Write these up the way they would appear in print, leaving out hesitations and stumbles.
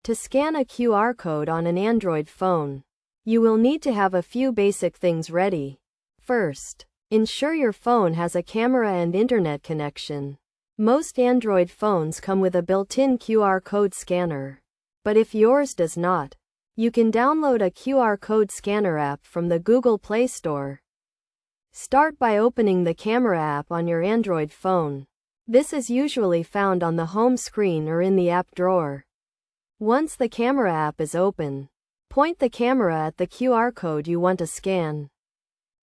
To scan a QR code on an Android phone, you will need to have a few basic things ready. First, ensure your phone has a camera and internet connection. Most Android phones come with a built-in QR code scanner. But if yours does not, you can download a QR code scanner app from the Google Play Store. Start by opening the camera app on your Android phone. This is usually found on the home screen or in the app drawer. Once the camera app is open, point the camera at the QR code you want to scan.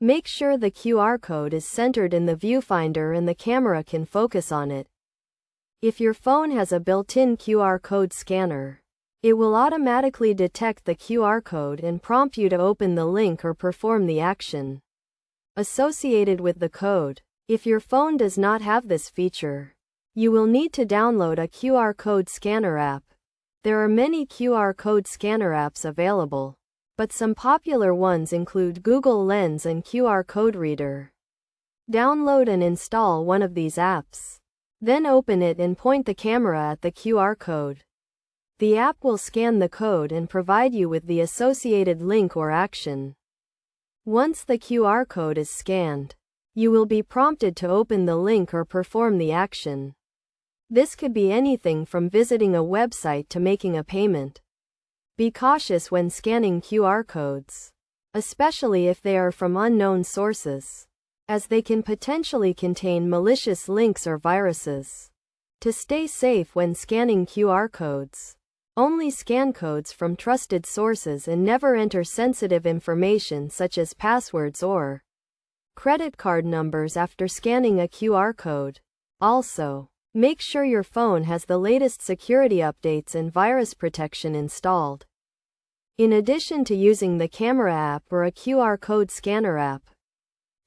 Make sure the QR code is centered in the viewfinder and the camera can focus on it. If your phone has a built-in QR code scanner, it will automatically detect the QR code and prompt you to open the link or perform the action associated with the code. If your phone does not have this feature, you will need to download a QR code scanner app. There are many QR code scanner apps available, but some popular ones include Google Lens and QR Code Reader. Download and install one of these apps. Then open it and point the camera at the QR code. The app will scan the code and provide you with the associated link or action. Once the QR code is scanned, you will be prompted to open the link or perform the action. This could be anything from visiting a website to making a payment. Be cautious when scanning QR codes, especially if they are from unknown sources, as they can potentially contain malicious links or viruses. To stay safe when scanning QR codes, only scan codes from trusted sources and never enter sensitive information such as passwords or credit card numbers after scanning a QR code. Also, make sure your phone has the latest security updates and virus protection installed. In addition to using the camera app or a QR code scanner app,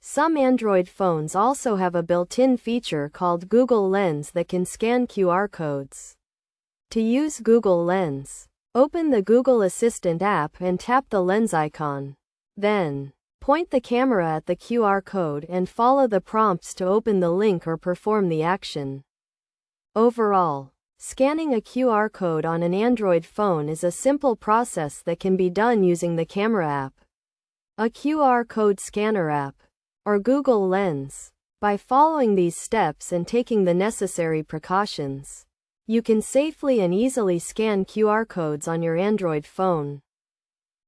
some Android phones also have a built-in feature called Google Lens that can scan QR codes. To use Google Lens, open the Google Assistant app and tap the lens icon. Then, point the camera at the QR code and follow the prompts to open the link or perform the action. Overall, scanning a QR code on an Android phone is a simple process that can be done using the camera app, a QR code scanner app, or Google Lens. By following these steps and taking the necessary precautions, you can safely and easily scan QR codes on your Android phone.